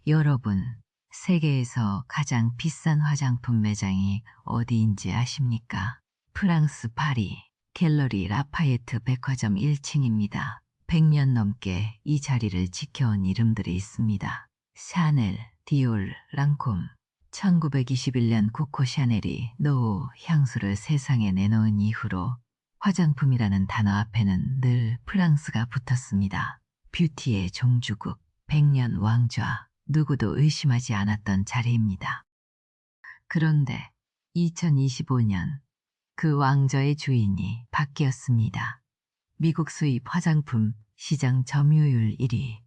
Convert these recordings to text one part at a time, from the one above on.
여러분, 세계에서 가장 비싼 화장품 매장이 어디인지 아십니까? 프랑스 파리, 갤러리 라파예트 백화점 1층입니다. 100년 넘게 이 자리를 지켜온 이름들이 있습니다. 샤넬, 디올, 랑콤. 1921년 코코 샤넬이 노후 향수를 세상에 내놓은 이후로 화장품이라는 단어 앞에는 늘 프랑스가 붙었습니다. 뷰티의 종주국, 100년 왕좌, 누구도 의심하지 않았던 자리입니다. 그런데 2025년 그 왕좌의 주인이 바뀌었습니다. 미국 수입 화장품 시장 점유율 1위,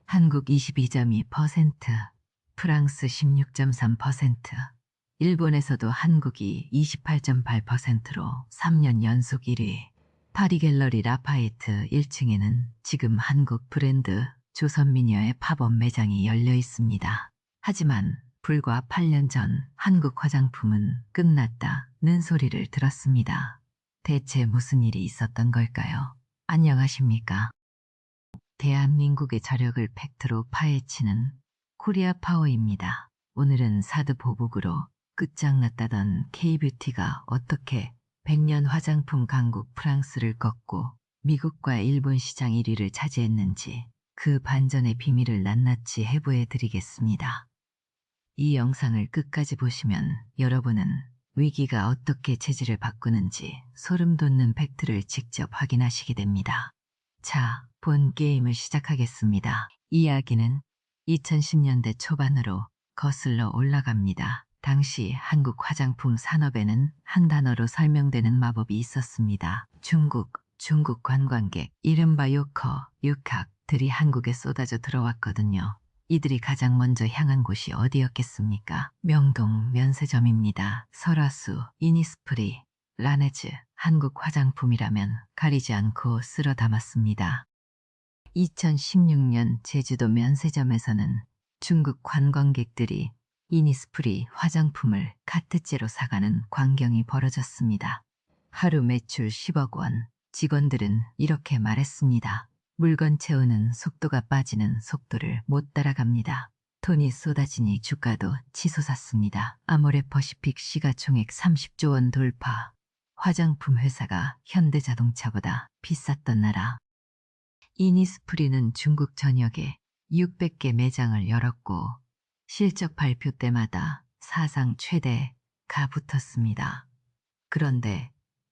한국 22.2%, 프랑스 16.3%, 일본에서도 한국이 28.8%로 3년 연속 1위. 파리 갤러리 라파예트 1층에는 지금 한국 브랜드 조선미녀의 팝업 매장이 열려 있습니다. 하지만 불과 8년 전 한국 화장품은 끝났다는 소리를 들었습니다. 대체 무슨 일이 있었던 걸까요? 안녕하십니까? 대한민국의 저력을 팩트로 파헤치는 코리아 파워입니다. 오늘은 사드 보복으로 끝장났다던 K뷰티가 어떻게 100년 화장품 강국 프랑스를 꺾고 미국과 일본 시장 1위를 차지했는지 그 반전의 비밀을 낱낱이 해부해 드리겠습니다. 이 영상을 끝까지 보시면 여러분은 위기가 어떻게 체질을 바꾸는지 소름 돋는 팩트를 직접 확인하시게 됩니다. 자, 본 게임을 시작하겠습니다. 이야기는 2010년대 초반으로 거슬러 올라갑니다. 당시 한국 화장품 산업에는 한 단어로 설명되는 마법이 있었습니다. 중국 관광객, 이른바 요커, 육학들이 한국에 쏟아져 들어왔거든요. 이들이 가장 먼저 향한 곳이 어디였겠습니까? 명동 면세점입니다. 설화수, 이니스프리, 라네즈, 한국 화장품이라면 가리지 않고 쓸어 담았습니다. 2016년 제주도 면세점에서는 중국 관광객들이 이니스프리 화장품을 카트째로 사가는 광경이 벌어졌습니다. 하루 매출 10억 원, 직원들은 이렇게 말했습니다. 물건 채우는 속도가 빠지는 속도를 못 따라갑니다. 돈이 쏟아지니 주가도 치솟았습니다. 아모레퍼시픽 시가총액 30조 원 돌파. 화장품 회사가 현대자동차보다 비쌌던 나라. 이니스프리는 중국 전역에 600개 매장을 열었고 실적 발표 때마다 사상 최대가 붙었습니다. 그런데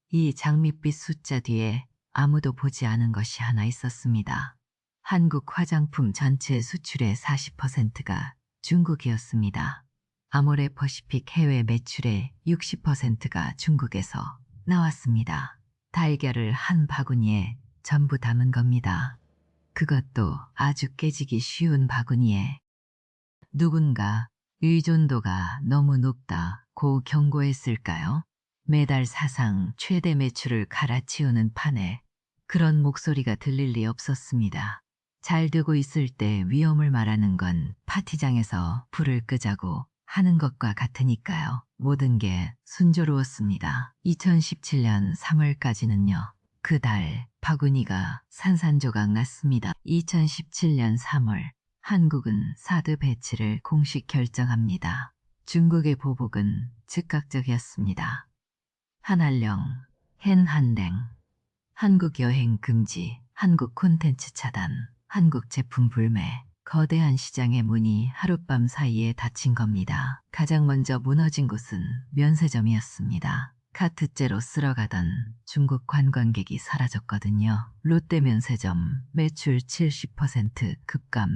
이 장밋빛 숫자 뒤에 아무도 보지 않은 것이 하나 있었습니다. 한국 화장품 전체 수출의 40%가 중국이었습니다. 아모레퍼시픽 해외 매출의 60%가 중국에서 나왔습니다. 달걀을 한 바구니에 전부 담은 겁니다. 그것도 아주 깨지기 쉬운 바구니에. 누군가 의존도가 너무 높다고 경고했을까요? 매달 사상 최대 매출을 갈아치우는 판에 그런 목소리가 들릴 리 없었습니다. 잘 되고 있을 때 위험을 말하는 건 파티장에서 불을 끄자고 하는 것과 같으니까요. 모든 게 순조로웠습니다. 2017년 3월까지는요. 그 달 바구니가 산산조각 났습니다. 2017년 3월 한국은 사드 배치를 공식 결정합니다. 중국의 보복은 즉각적이었습니다. 한한령, 헨한랭, 한국 여행 금지, 한국 콘텐츠 차단, 한국 제품 불매, 거대한 시장의 문이 하룻밤 사이에 닫힌 겁니다. 가장 먼저 무너진 곳은 면세점이었습니다. 카트째로 쓸어가던 중국 관광객이 사라졌거든요. 롯데 면세점 매출 70% 급감,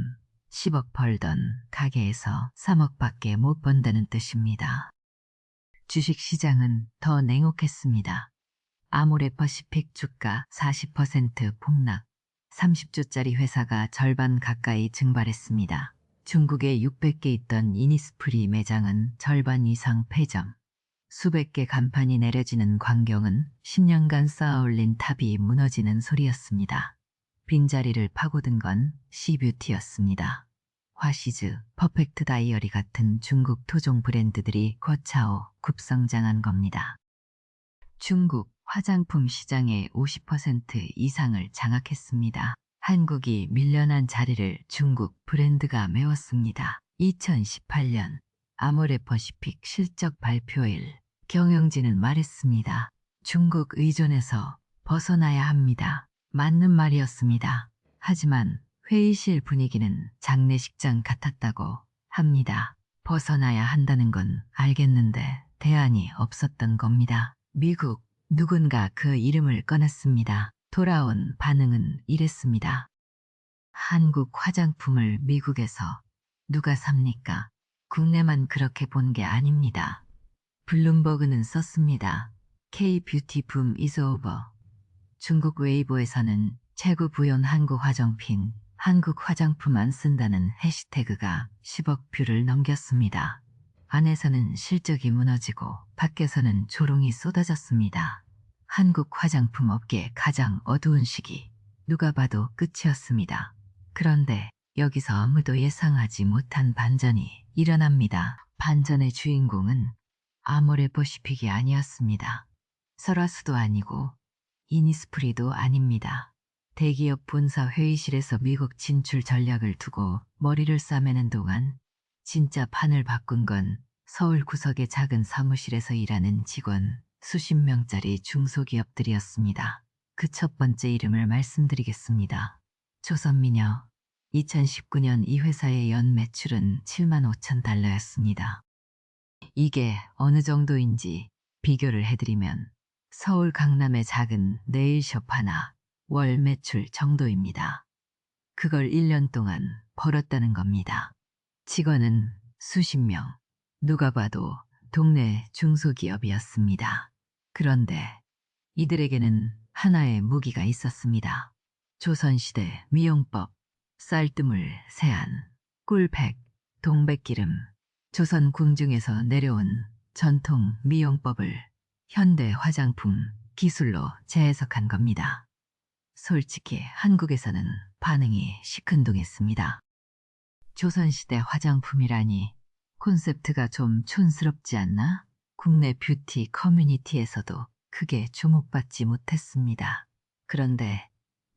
10억 벌던 가게에서 3억밖에 못 번다는 뜻입니다. 주식시장은 더 냉혹했습니다. 아모레퍼시픽 주가 40% 폭락, 30조짜리 회사가 절반 가까이 증발했습니다. 중국에 600개 있던 이니스프리 매장은 절반 이상 폐점. 수백 개 간판이 내려지는 광경은 10년간 쌓아올린 탑이 무너지는 소리였습니다. 빈자리를 파고든 건 C뷰티였습니다. 화시즈, 퍼펙트 다이어리 같은 중국 토종 브랜드들이 거차오 급성장한 겁니다. 중국 화장품 시장의 50% 이상을 장악했습니다. 한국이 밀려난 자리를 중국 브랜드가 메웠습니다. 2018년 아모레퍼시픽 실적 발표일 경영진은 말했습니다. 중국 의존에서 벗어나야 합니다. 맞는 말이었습니다. 하지만 회의실 분위기는 장례식장 같았다고 합니다. 벗어나야 한다는 건 알겠는데 대안이 없었던 겁니다. 미국 누군가 그 이름을 꺼냈습니다. 돌아온 반응은 이랬습니다. 한국 화장품을 미국에서 누가 삽니까? 국내만 그렇게 본 게 아닙니다. 블룸버그는 썼습니다. K-뷰티 붐 is over. 중국 웨이보에서는 최고 부연 한국 화정핀, 한국 화장품 안 쓴다는 해시태그가 10억 뷰를 넘겼습니다. 안에서는 실적이 무너지고 밖에서는 조롱이 쏟아졌습니다. 한국 화장품 업계의 가장 어두운 시기, 누가 봐도 끝이었습니다. 그런데 여기서 아무도 예상하지 못한 반전이 일어납니다. 반전의 주인공은 아모레퍼시픽이 아니었습니다. 설화수도 아니고 이니스프리도 아닙니다. 대기업 본사 회의실에서 미국 진출 전략을 두고 머리를 싸매는 동안 진짜 판을 바꾼 건 서울 구석의 작은 사무실에서 일하는 직원 수십 명짜리 중소기업들이었습니다. 그 첫 번째 이름을 말씀드리겠습니다. 조선미녀. 2019년 이 회사의 연 매출은 7만 5천 달러였습니다. 이게 어느 정도인지 비교를 해드리면 서울 강남의 작은 네일숍 하나 월 매출 정도입니다. 그걸 1년 동안 벌었다는 겁니다. 직원은 수십 명, 누가 봐도 동네 중소기업이었습니다. 그런데 이들에게는 하나의 무기가 있었습니다. 조선시대 미용법, 쌀뜨물, 세안, 꿀백, 동백기름, 조선 궁중에서 내려온 전통 미용법을 현대 화장품 기술로 재해석한 겁니다. 솔직히 한국에서는 반응이 시큰둥했습니다. 조선시대 화장품이라니 콘셉트가 좀 촌스럽지 않나? 국내 뷰티 커뮤니티에서도 크게 주목받지 못했습니다. 그런데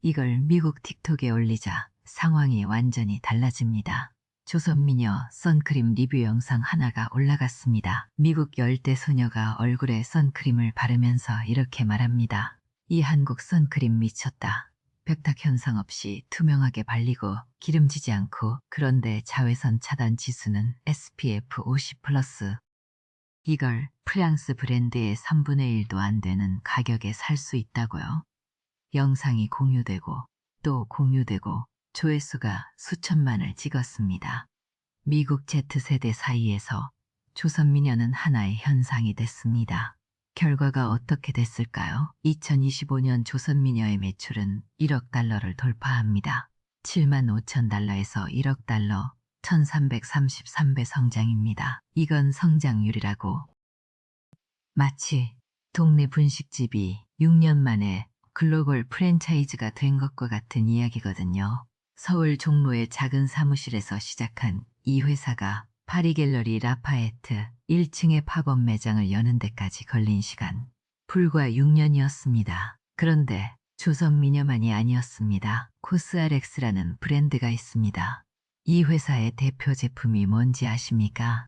이걸 미국 틱톡에 올리자 상황이 완전히 달라집니다. 조선미녀 선크림 리뷰 영상 하나가 올라갔습니다. 미국 열대 소녀가 얼굴에 선크림을 바르면서 이렇게 말합니다. 이 한국 선크림 미쳤다. 벽탁 현상 없이 투명하게 발리고 기름지지 않고 그런데 자외선 차단 지수는 SPF 50+. 이걸 프랑스 브랜드의 3분의 1도 안 되는 가격에 살 수 있다고요? 영상이 공유되고 또 공유되고 조회수가 수천만을 찍었습니다. 미국 Z세대 사이에서 조선미녀는 하나의 현상이 됐습니다. 결과가 어떻게 됐을까요? 2025년 조선미녀의 매출은 1억 달러를 돌파합니다. 7만 5천 달러에서 1억 달러, 1333배 성장입니다. 이건 성장률이라고. 마치 동네 분식집이 6년 만에 글로벌 프랜차이즈가 된 것과 같은 이야기거든요. 서울 종로의 작은 사무실에서 시작한 이 회사가 파리 갤러리 라파에트 1층의 팝업 매장을 여는 데까지 걸린 시간 불과 6년이었습니다. 그런데 조선미녀만이 아니었습니다. 코스알엑스라는 브랜드가 있습니다. 이 회사의 대표 제품이 뭔지 아십니까?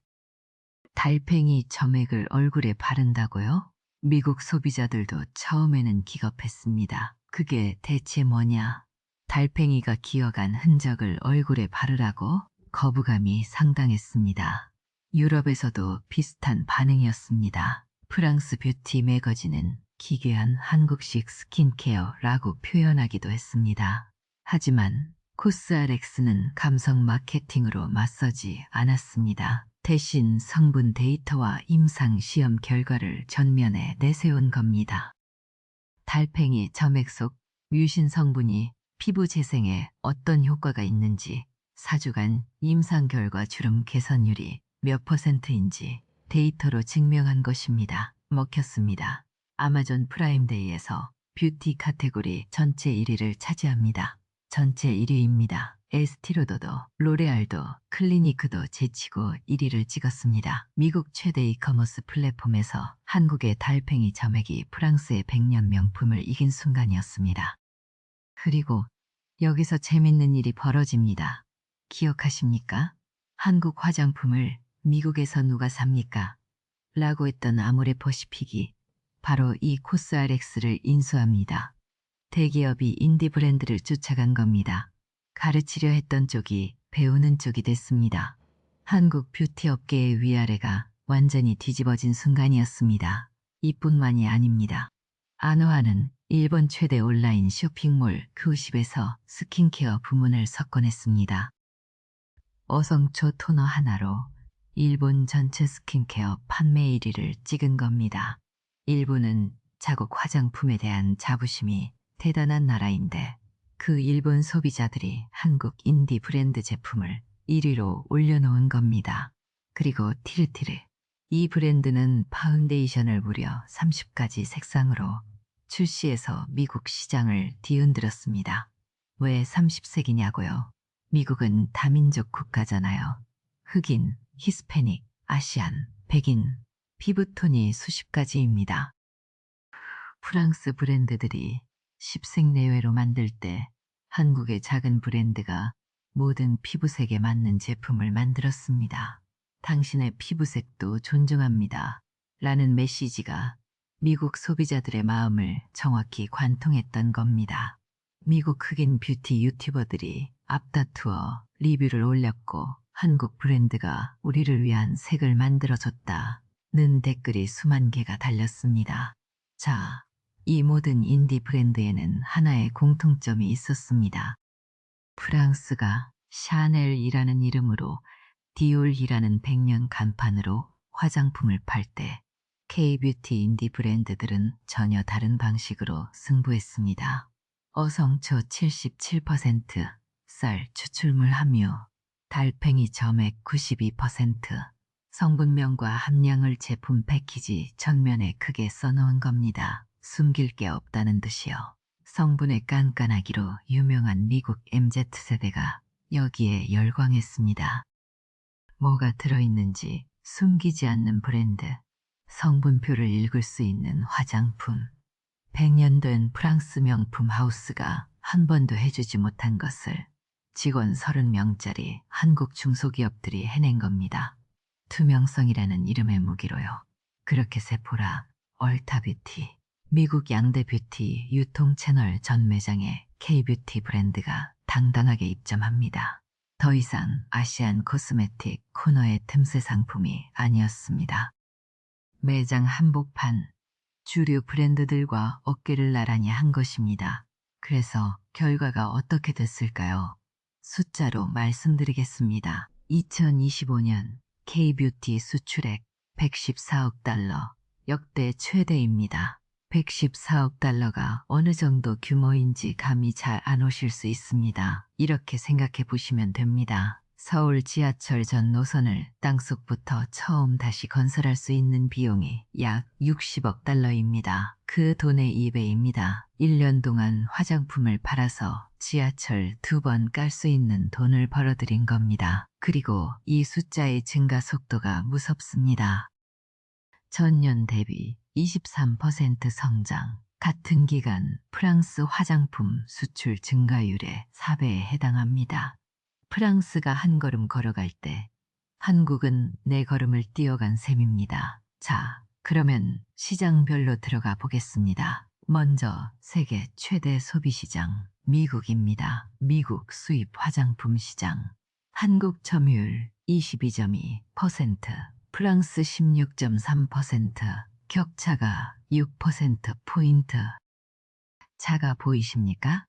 달팽이 점액을 얼굴에 바른다고요? 미국 소비자들도 처음에는 기겁했습니다. 그게 대체 뭐냐? 달팽이가 기어간 흔적을 얼굴에 바르라고? 거부감이 상당했습니다. 유럽에서도 비슷한 반응이었습니다. 프랑스 뷰티 매거진은 기괴한 한국식 스킨케어라고 표현하기도 했습니다. 하지만 코스알엑스는 감성 마케팅으로 맞서지 않았습니다. 대신 성분 데이터와 임상 시험 결과를 전면에 내세운 겁니다. 달팽이 점액 속 뮤신 성분이 피부 재생에 어떤 효과가 있는지 4주간 임상 결과 주름 개선율이 몇 %인지 데이터로 증명한 것입니다. 먹혔습니다. 아마존 프라임데이에서 뷰티 카테고리 전체 1위를 차지합니다. 전체 1위입니다. 에스티로더도 로레알도 클리니크도 제치고 1위를 찍었습니다. 미국 최대 이커머스 플랫폼에서 한국의 달팽이 점액이 프랑스의 백년 명품을 이긴 순간이었습니다. 그리고 여기서 재밌는 일이 벌어집니다. 기억하십니까? 한국 화장품을 미국에서 누가 삽니까? 라고 했던 아모레퍼시픽이 바로 이 코스RX를 인수합니다. 대기업이 인디 브랜드를 쫓아간 겁니다. 가르치려 했던 쪽이 배우는 쪽이 됐습니다. 한국 뷰티 업계의 위아래가 완전히 뒤집어진 순간이었습니다. 이뿐만이 아닙니다. 아노하는 일본 최대 온라인 쇼핑몰 그50에서 스킨케어 부문을 석권했습니다. 어성초 토너 하나로 일본 전체 스킨케어 판매 1위를 찍은 겁니다. 일본은 자국 화장품에 대한 자부심이 대단한 나라인데 그 일본 소비자들이 한국 인디 브랜드 제품을 1위로 올려놓은 겁니다. 그리고 티르티르. 이 브랜드는 파운데이션을 무려 30가지 색상으로 출시해서 미국 시장을 뒤흔들었습니다. 왜 30색이냐고요? 미국은 다민족 국가잖아요. 흑인, 히스패닉, 아시안, 백인, 피부톤이 수십 가지입니다. 프랑스 브랜드들이 10색 내외로 만들 때 한국의 작은 브랜드가 모든 피부색에 맞는 제품을 만들었습니다. 당신의 피부색도 존중합니다. 라는 메시지가 미국 소비자들의 마음을 정확히 관통했던 겁니다. 미국 흑인 뷰티 유튜버들이 앞다투어 리뷰를 올렸고 한국 브랜드가 우리를 위한 색을 만들어줬다는 댓글이 수만 개가 달렸습니다. 자, 이 모든 인디 브랜드에는 하나의 공통점이 있었습니다. 프랑스가 샤넬이라는 이름으로 디올이라는 100년 간판으로 화장품을 팔 때 K-뷰티 인디 브랜드들은 전혀 다른 방식으로 승부했습니다. 어성초 77%, 쌀 추출물 함유, 달팽이 점액 92%, 성분명과 함량을 제품 패키지 전면에 크게 써놓은 겁니다. 숨길 게 없다는 듯이요. 성분의 깐깐하기로 유명한 미국 MZ세대가 여기에 열광했습니다. 뭐가 들어있는지 숨기지 않는 브랜드, 성분표를 읽을 수 있는 화장품. 100년 된 프랑스 명품 하우스가 한 번도 해주지 못한 것을 직원 30명짜리 한국 중소기업들이 해낸 겁니다. 투명성이라는 이름의 무기로요. 그렇게 세포라, 얼타뷰티, 미국 양대 뷰티 유통 채널 전 매장에 K뷰티 브랜드가 당당하게 입점합니다. 더 이상 아시안 코스메틱 코너의 틈새 상품이 아니었습니다. 매장 한복판, 주류 브랜드들과 어깨를 나란히 한 것입니다. 그래서 결과가 어떻게 됐을까요? 숫자로 말씀드리겠습니다. 2025년 K뷰티 수출액 114억 달러, 역대 최대입니다. 114억 달러가 어느 정도 규모인지 감이 잘 안 오실 수 있습니다. 이렇게 생각해 보시면 됩니다. 서울 지하철 전 노선을 땅속부터 처음 다시 건설할 수 있는 비용이 약 60억 달러입니다. 그 돈의 2배입니다. 1년 동안 화장품을 팔아서 지하철 2번 깔 수 있는 돈을 벌어들인 겁니다. 그리고 이 숫자의 증가 속도가 무섭습니다. 전년 대비 23% 성장. 같은 기간 프랑스 화장품 수출 증가율의 4배에 해당합니다. 프랑스가 한 걸음 걸어갈 때 한국은 네 걸음을 뛰어간 셈입니다. 자, 그러면 시장별로 들어가 보겠습니다. 먼저 세계 최대 소비시장 미국입니다. 미국 수입 화장품 시장. 한국 점유율 22.2%, 프랑스 16.3%, 격차가 6%포인트. 차가 보이십니까?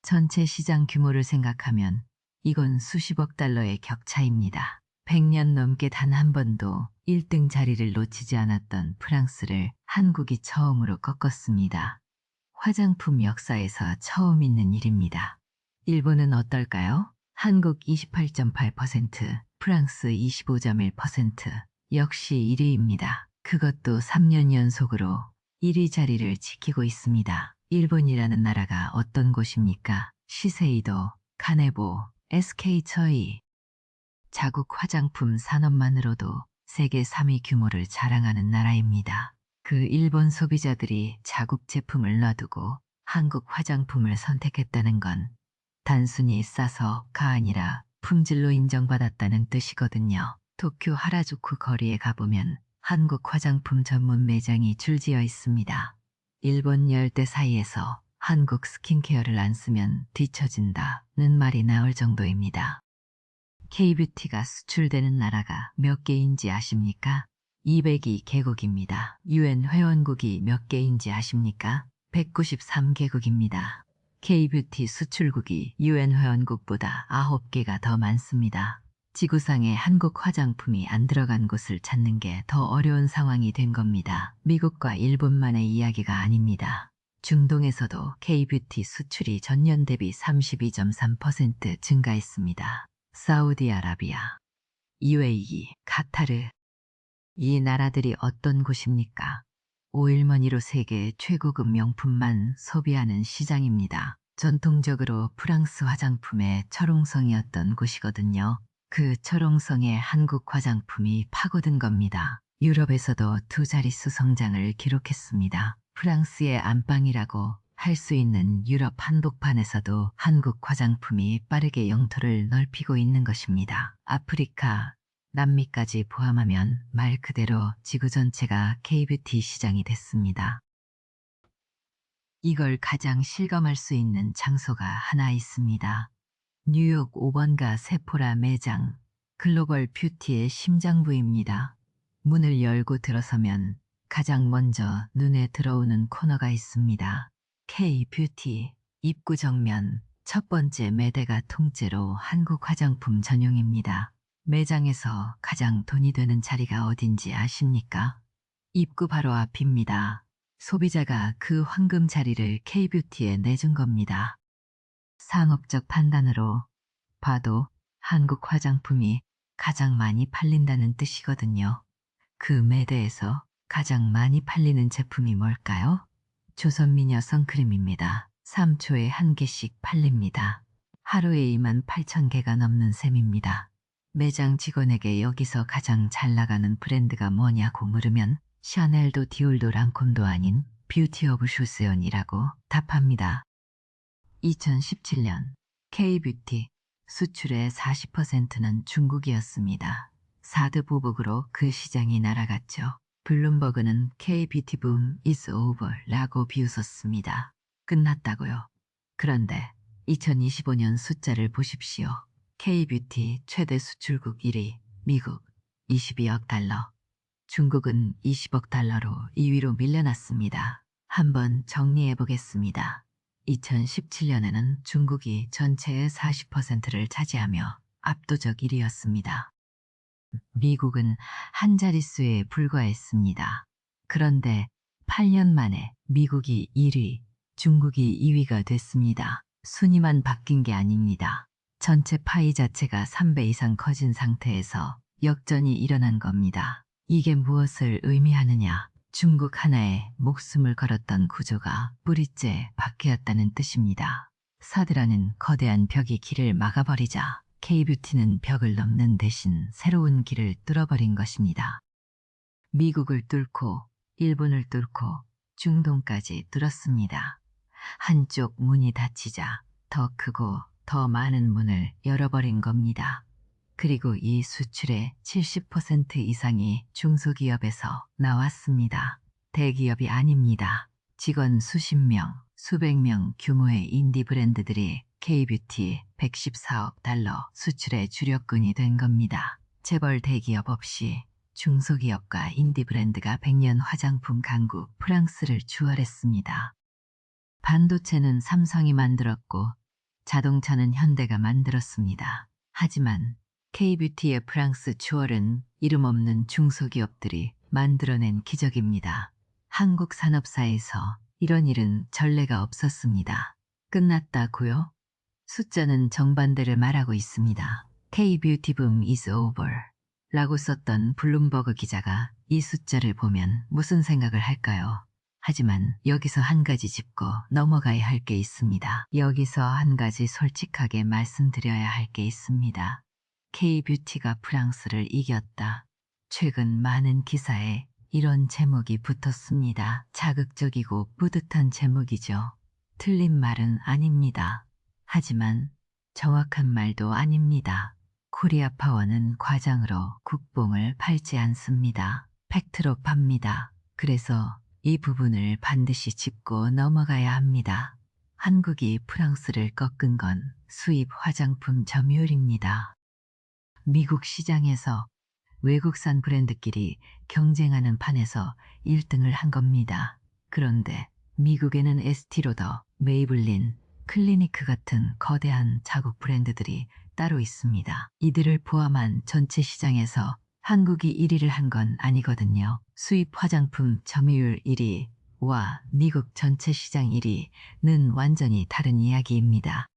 전체 시장 규모를 생각하면 이건 수십억 달러의 격차입니다. 100년 넘게 단 한 번도 1등 자리를 놓치지 않았던 프랑스를 한국이 처음으로 꺾었습니다. 화장품 역사에서 처음 있는 일입니다. 일본은 어떨까요? 한국 28.8%, 프랑스 25.1%, 역시 1위입니다. 그것도 3년 연속으로 1위 자리를 지키고 있습니다. 일본이라는 나라가 어떤 곳입니까? 시세이도, 카네보, SK처이. 자국 화장품 산업만으로도 세계 3위 규모를 자랑하는 나라입니다. 그 일본 소비자들이 자국 제품을 놔두고 한국 화장품을 선택했다는 건 단순히 싸서가 아니라 품질로 인정받았다는 뜻이거든요. 도쿄 하라주쿠 거리에 가보면 한국 화장품 전문 매장이 줄지어 있습니다. 일본 열대 사이에서 한국 스킨케어를 안 쓰면 뒤처진다는 말이 나올 정도입니다. K뷰티가 수출되는 나라가 몇 개인지 아십니까? 202개국입니다. UN 회원국이 몇 개인지 아십니까? 193개국입니다. K뷰티 수출국이 UN 회원국보다 9개가 더 많습니다. 지구상에 한국 화장품이 안 들어간 곳을 찾는 게 더 어려운 상황이 된 겁니다. 미국과 일본만의 이야기가 아닙니다. 중동에서도 K뷰티 수출이 전년 대비 32.3% 증가했습니다. 사우디아라비아, UAE, 카타르. 이 나라들이 어떤 곳입니까? 오일머니로 세계 최고급 명품만 소비하는 시장입니다. 전통적으로 프랑스 화장품의 철옹성이었던 곳이거든요. 그 철옹성에 한국 화장품이 파고든 겁니다. 유럽에서도 두 자릿수 성장을 기록했습니다. 프랑스의 안방이라고 할 수 있는 유럽 한복판에서도 한국 화장품이 빠르게 영토를 넓히고 있는 것입니다. 아프리카, 남미까지 포함하면 말 그대로 지구 전체가 K뷰티 시장이 됐습니다. 이걸 가장 실감할 수 있는 장소가 하나 있습니다. 뉴욕 5번가 세포라 매장, 글로벌 뷰티의 심장부입니다. 문을 열고 들어서면 가장 먼저 눈에 들어오는 코너가 있습니다. K뷰티, 입구 정면, 첫 번째 매대가 통째로 한국 화장품 전용입니다. 매장에서 가장 돈이 되는 자리가 어딘지 아십니까? 입구 바로 앞입니다. 소비자가 그 황금 자리를 K뷰티에 내준 겁니다. 상업적 판단으로 봐도 한국 화장품이 가장 많이 팔린다는 뜻이거든요. 그 매대에서 가장 많이 팔리는 제품이 뭘까요? 조선미녀 선크림입니다. 3초에 1개씩 팔립니다. 하루에 28,000개가 넘는 셈입니다. 매장 직원에게 여기서 가장 잘 나가는 브랜드가 뭐냐고 물으면 샤넬도 디올도 랑콤도 아닌 뷰티 오브 쇼세온이라고 답합니다. 2017년 K뷰티 수출의 40%는 중국이었습니다. 사드 보복으로 그 시장이 날아갔죠. 블룸버그는 K뷰티 붐 is over 라고 비웃었습니다. 끝났다고요. 그런데 2025년 숫자를 보십시오. K뷰티 최대 수출국 1위 미국 22억 달러, 중국은 20억 달러로 2위로 밀려났습니다. 한번 정리해 보겠습니다. 2017년에는 중국이 전체의 40%를 차지하며 압도적 1위였습니다. 미국은 한 자릿수에 불과했습니다. 그런데 8년 만에 미국이 1위, 중국이 2위가 됐습니다. 순위만 바뀐 게 아닙니다. 전체 파이 자체가 3배 이상 커진 상태에서 역전이 일어난 겁니다. 이게 무엇을 의미하느냐? 중국 하나에 목숨을 걸었던 구조가 뿌리째 바뀌었다는 뜻입니다. 사드라는 거대한 벽이 길을 막아버리자 K뷰티는 벽을 넘는 대신 새로운 길을 뚫어버린 것입니다. 미국을 뚫고 일본을 뚫고 중동까지 뚫었습니다. 한쪽 문이 닫히자 더 크고 더 많은 문을 열어버린 겁니다. 그리고 이 수출의 70% 이상이 중소기업에서 나왔습니다. 대기업이 아닙니다. 직원 수십 명, 수백 명 규모의 인디 브랜드들이 K뷰티 114억 달러 수출의 주력군이 된 겁니다. 재벌 대기업 없이 중소기업과 인디 브랜드가 100년 화장품 강국 프랑스를 추월했습니다. 반도체는 삼성이 만들었고 자동차는 현대가 만들었습니다. 하지만 K뷰티의 프랑스 추월은 이름 없는 중소기업들이 만들어낸 기적입니다. 한국 산업사에서 이런 일은 전례가 없었습니다. 끝났다고요? 숫자는 정반대를 말하고 있습니다. K뷰티 붐 is over 라고 썼던 블룸버그 기자가 이 숫자를 보면 무슨 생각을 할까요? 하지만 여기서 한 가지 짚고 넘어가야 할 게 있습니다. 여기서 한 가지 솔직하게 말씀드려야 할 게 있습니다. K뷰티가 프랑스를 이겼다. 최근 많은 기사에 이런 제목이 붙었습니다. 자극적이고 뿌듯한 제목이죠. 틀린 말은 아닙니다. 하지만 정확한 말도 아닙니다. 코리아 파워는 과장으로 국뽕을 팔지 않습니다. 팩트로 팝니다. 그래서 이 부분을 반드시 짚고 넘어가야 합니다. 한국이 프랑스를 꺾은 건 수입 화장품 점유율입니다. 미국 시장에서 외국산 브랜드끼리 경쟁하는 판에서 1등을 한 겁니다. 그런데 미국에는 에스티로더, 메이블린, 클리니크 같은 거대한 자국 브랜드들이 따로 있습니다. 이들을 포함한 전체 시장에서 한국이 1위를 한 건 아니거든요. 수입 화장품 점유율 1위와 미국 전체 시장 1위는 완전히 다른 이야기입니다.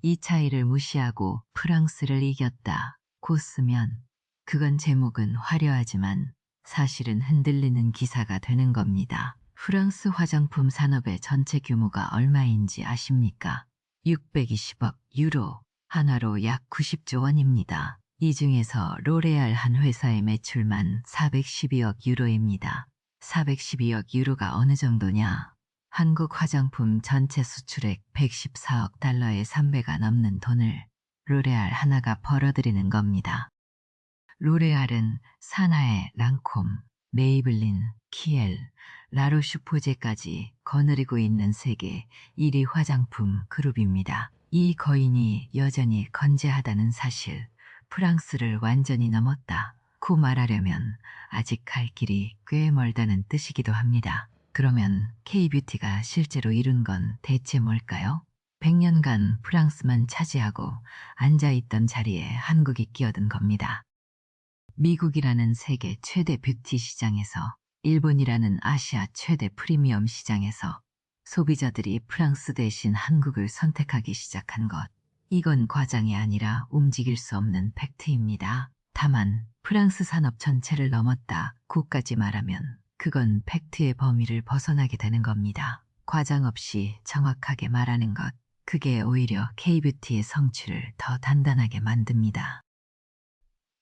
이 차이를 무시하고 프랑스를 이겼다고 쓰면 그건 제목은 화려하지만 사실은 흔들리는 기사가 되는 겁니다. 프랑스 화장품 산업의 전체 규모가 얼마인지 아십니까? 620억 유로, 한화로 약 90조 원입니다. 이 중에서 로레알 한 회사의 매출만 412억 유로입니다. 412억 유로가 어느 정도냐? 한국 화장품 전체 수출액 114억 달러의 3배가 넘는 돈을 로레알 하나가 벌어들이는 겁니다. 로레알은 사나에 랑콤, 메이블린, 키엘, 라로슈포제까지 거느리고 있는 세계 1위 화장품 그룹입니다. 이 거인이 여전히 건재하다는 사실, 프랑스를 완전히 넘었다고 말하려면 아직 갈 길이 꽤 멀다는 뜻이기도 합니다. 그러면 K뷰티가 실제로 이룬 건 대체 뭘까요? 100년간 프랑스만 차지하고 앉아있던 자리에 한국이 끼어든 겁니다. 미국이라는 세계 최대 뷰티 시장에서, 일본이라는 아시아 최대 프리미엄 시장에서 소비자들이 프랑스 대신 한국을 선택하기 시작한 것. 이건 과장이 아니라 움직일 수 없는 팩트입니다. 다만 프랑스 산업 전체를 넘었다고까지 말하면 그건 팩트의 범위를 벗어나게 되는 겁니다. 과장 없이 정확하게 말하는 것. 그게 오히려 K뷰티의 성취를 더 단단하게 만듭니다.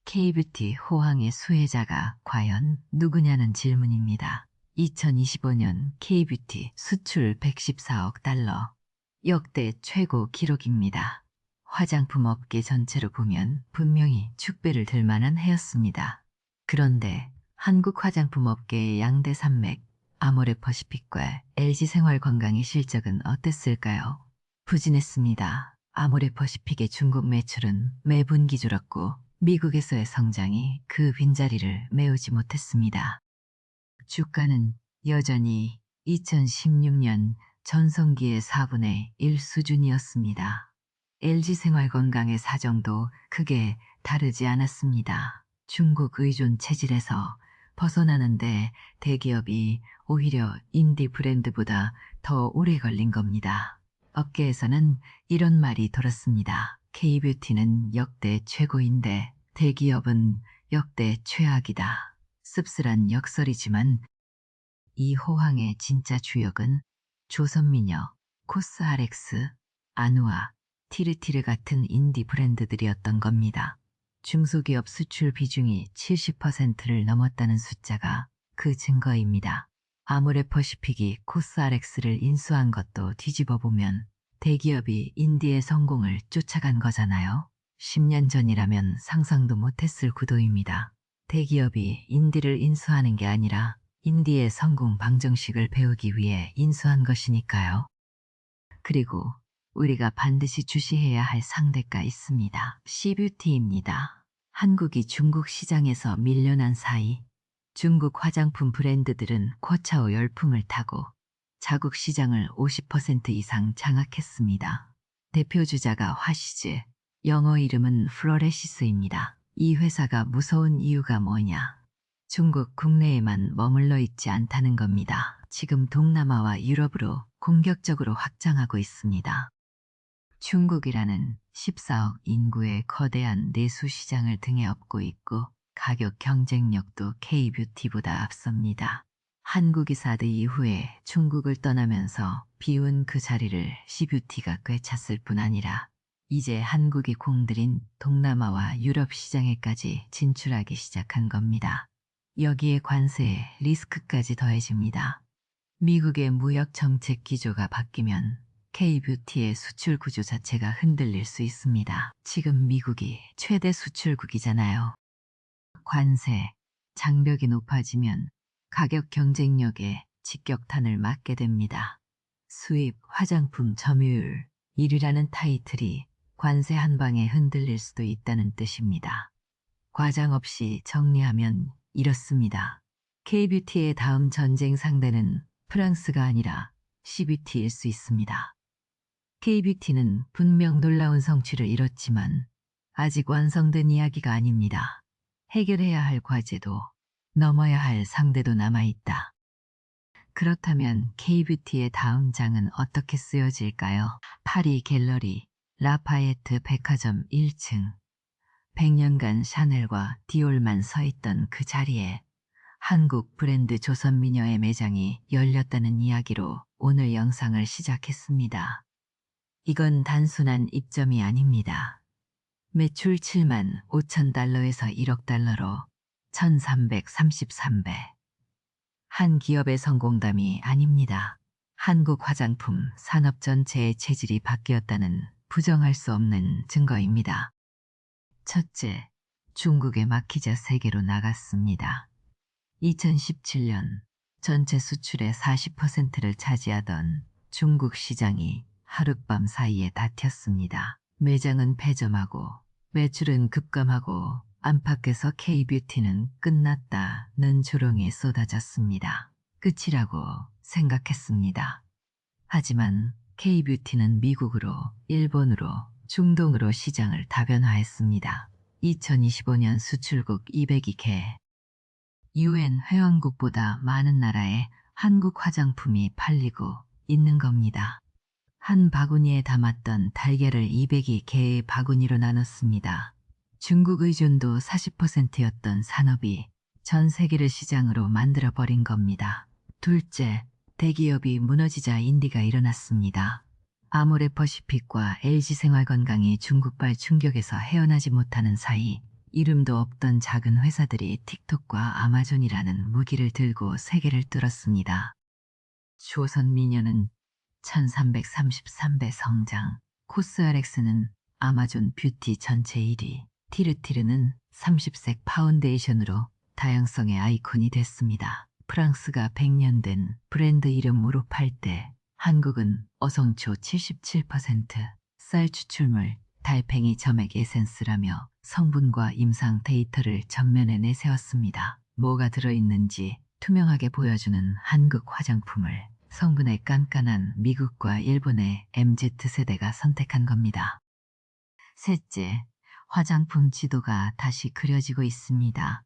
K뷰티 호황의 수혜자가 과연 누구냐는 질문입니다. 2025년 K뷰티 수출 114억 달러, 역대 최고 기록입니다. 화장품 업계 전체로 보면 분명히 축배를 들 만한 해였습니다. 그런데 한국 화장품 업계의 양대 산맥, 아모레퍼시픽과 LG생활건강의 실적은 어땠을까요? 부진했습니다. 아모레퍼시픽의 중국 매출은 매분기 줄었고 미국에서의 성장이 그 빈자리를 메우지 못했습니다. 주가는 여전히 2016년 전성기의 4분의 1 수준이었습니다. LG생활건강의 사정도 크게 다르지 않았습니다. 중국 의존 체질에서 벗어나는데 대기업이 오히려 인디 브랜드보다 더 오래 걸린 겁니다. 업계에서는 이런 말이 돌았습니다. K뷰티는 역대 최고인데 대기업은 역대 최악이다. 씁쓸한 역설이지만 이 호황의 진짜 주역은 조선미녀, 코스RX, 아누아, 티르티르 같은 인디 브랜드들이었던 겁니다. 중소기업 수출 비중이 70%를 넘었다는 숫자가 그 증거입니다. 아모레퍼시픽이 코스RX를 인수한 것도 뒤집어 보면 대기업이 인디의 성공을 쫓아간 거잖아요. 10년 전이라면 상상도 못했을 구도입니다. 대기업이 인디를 인수하는 게 아니라 인디의 성공 방정식을 배우기 위해 인수한 것이니까요. 그리고 우리가 반드시 주시해야 할 상대가 있습니다. C뷰티입니다. 한국이 중국 시장에서 밀려난 사이 중국 화장품 브랜드들은 코차오 열풍을 타고 자국 시장을 50% 이상 장악했습니다. 대표 주자가 화시즈, 영어 이름은 플로레시스입니다. 이 회사가 무서운 이유가 뭐냐? 중국 국내에만 머물러 있지 않다는 겁니다. 지금 동남아와 유럽으로 공격적으로 확장하고 있습니다. 중국이라는 14억 인구의 거대한 내수 시장을 등에 업고 있고 가격 경쟁력도 K뷰티보다 앞섭니다. 한국이 사드 이후에 중국을 떠나면서 비운 그 자리를 C뷰티가 꿰찼을 뿐 아니라 이제 한국이 공들인 동남아와 유럽 시장에까지 진출하기 시작한 겁니다. 여기에 관세에 리스크까지 더해집니다. 미국의 무역 정책 기조가 바뀌면 K뷰티의 수출 구조 자체가 흔들릴 수 있습니다. 지금 미국이 최대 수출국이잖아요. 관세, 장벽이 높아지면 가격 경쟁력에 직격탄을 맞게 됩니다. 수입 화장품 점유율 1위라는 타이틀이 관세 한 방에 흔들릴 수도 있다는 뜻입니다. 과장 없이 정리하면 이렇습니다. K뷰티의 다음 전쟁 상대는 프랑스가 아니라 CBT일 수 있습니다. K뷰티는 분명 놀라운 성취를 이뤘지만 아직 완성된 이야기가 아닙니다. 해결해야 할 과제도 넘어야 할 상대도 남아있다. 그렇다면 K뷰티의 다음 장은 어떻게 쓰여질까요? 파리 갤러리 라파에트 백화점 1층 100년간 샤넬과 디올만 서 있던 그 자리에 한국 브랜드 조선미녀의 매장이 열렸다는 이야기로 오늘 영상을 시작했습니다. 이건 단순한 입점이 아닙니다. 매출 7만 5천 달러에서 1억 달러로 1333배. 한 기업의 성공담이 아닙니다. 한국 화장품 산업 전체의 체질이 바뀌었다는 부정할 수 없는 증거입니다. 첫째, 중국의 마키자 세계로 나갔습니다. 2017년 전체 수출의 40%를 차지하던 중국 시장이 하룻밤 사이에 다튀었습니다. 매장은 폐점하고 매출은 급감하고 안팎에서 K뷰티는 끝났다는 조롱이 쏟아졌습니다. 끝이라고 생각했습니다. 하지만 K뷰티는 미국으로, 일본으로, 중동으로 시장을 다변화했습니다. 2025년 수출국 202개, UN 회원국보다 많은 나라에 한국 화장품이 팔리고 있는 겁니다. 한 바구니에 담았던 달걀을 202개의 바구니로 나눴습니다. 중국 의존도 40%였던 산업이 전 세계를 시장으로 만들어버린 겁니다. 둘째, 대기업이 무너지자 인디가 일어났습니다. 아모레퍼시픽과 LG생활건강이 중국발 충격에서 헤어나지 못하는 사이 이름도 없던 작은 회사들이 틱톡과 아마존이라는 무기를 들고 세계를 뚫었습니다. 조선미녀는 1333배 성장, 코스알엑스는 아마존 뷰티 전체 1위, 티르티르는 30색 파운데이션으로 다양성의 아이콘이 됐습니다. 프랑스가 100년 된 브랜드 이름으로 팔 때 한국은 어성초 77%, 쌀 추출물, 달팽이 점액 에센스라며 성분과 임상 데이터를 전면에 내세웠습니다. 뭐가 들어있는지 투명하게 보여주는 한국 화장품을 성분에 깐깐한 미국과 일본의 MZ세대가 선택한 겁니다. 셋째, 화장품 지도가 다시 그려지고 있습니다.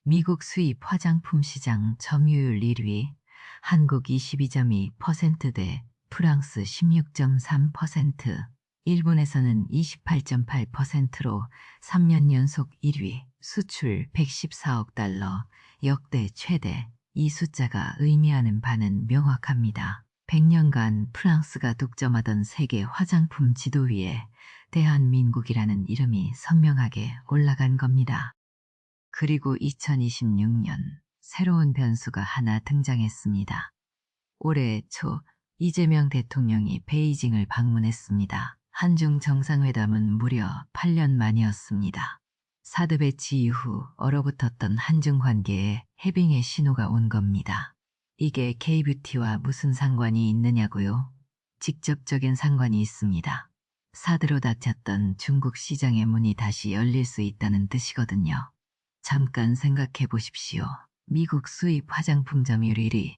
미국 수입 화장품 시장 점유율 1위, 한국 22.2%대 프랑스 16.3%, 일본에서는 28.8%로 3년 연속 1위, 수출 114억 달러, 역대 최대. 이 숫자가 의미하는 바는 명확합니다. 100년간 프랑스가 독점하던 세계 화장품 지도 위에 대한민국이라는 이름이 선명하게 올라간 겁니다. 그리고 2026년 새로운 변수가 하나 등장했습니다. 올해 초 이재명 대통령이 베이징을 방문했습니다. 한중 정상회담은 무려 8년 만이었습니다. 사드 배치 이후 얼어붙었던 한중 관계에 해빙의 신호가 온 겁니다. 이게 K뷰티와 무슨 상관이 있느냐고요? 직접적인 상관이 있습니다. 사드로 닫혔던 중국 시장의 문이 다시 열릴 수 있다는 뜻이거든요. 잠깐 생각해 보십시오. 미국 수입 화장품 점유율 1위,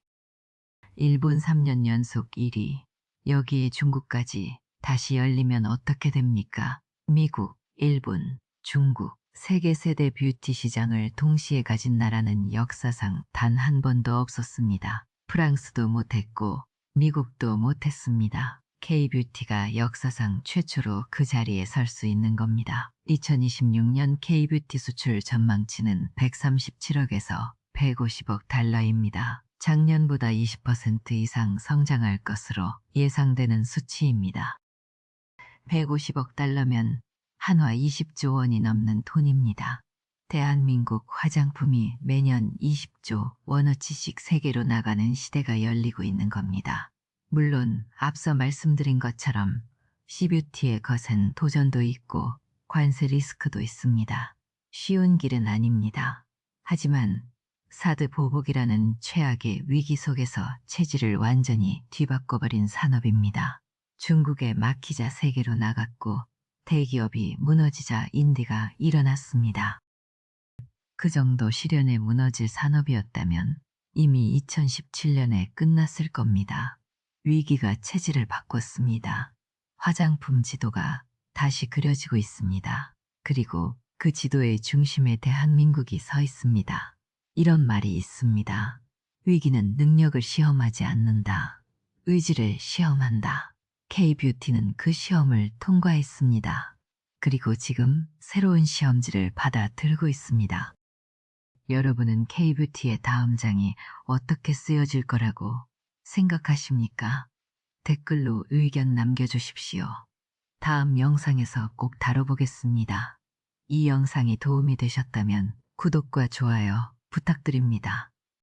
일본 3년 연속 1위, 여기에 중국까지 다시 열리면 어떻게 됩니까? 미국, 일본, 중국, 세계 세대 뷰티 시장을 동시에 가진 나라는 역사상 단 한 번도 없었습니다. 프랑스도 못했고 미국도 못했습니다. K뷰티가 역사상 최초로 그 자리에 설 수 있는 겁니다. 2026년 K뷰티 수출 전망치는 137억에서 150억 달러입니다. 작년보다 20% 이상 성장할 것으로 예상되는 수치입니다. 150억 달러면 한화 20조 원이 넘는 돈입니다. 대한민국 화장품이 매년 20조 원어치씩 세계로 나가는 시대가 열리고 있는 겁니다. 물론 앞서 말씀드린 것처럼 C뷰티의 것엔 도전도 있고 관세 리스크도 있습니다. 쉬운 길은 아닙니다. 하지만 사드 보복이라는 최악의 위기 속에서 체질을 완전히 뒤바꿔버린 산업입니다. 중국의 마키자 세계로 나갔고 대기업이 무너지자 인디가 일어났습니다. 그 정도 시련에 무너질 산업이었다면 이미 2017년에 끝났을 겁니다. 위기가 체질을 바꿨습니다. 화장품 지도가 다시 그려지고 있습니다. 그리고 그 지도의 중심에 대한민국이 서 있습니다. 이런 말이 있습니다. 위기는 능력을 시험하지 않는다. 의지를 시험한다. K뷰티는 그 시험을 통과했습니다. 그리고 지금 새로운 시험지를 받아들고 있습니다. 여러분은 K뷰티의 다음 장이 어떻게 쓰여질 거라고 생각하십니까? 댓글로 의견 남겨주십시오. 다음 영상에서 꼭 다뤄보겠습니다. 이 영상이 도움이 되셨다면 구독과 좋아요 부탁드립니다.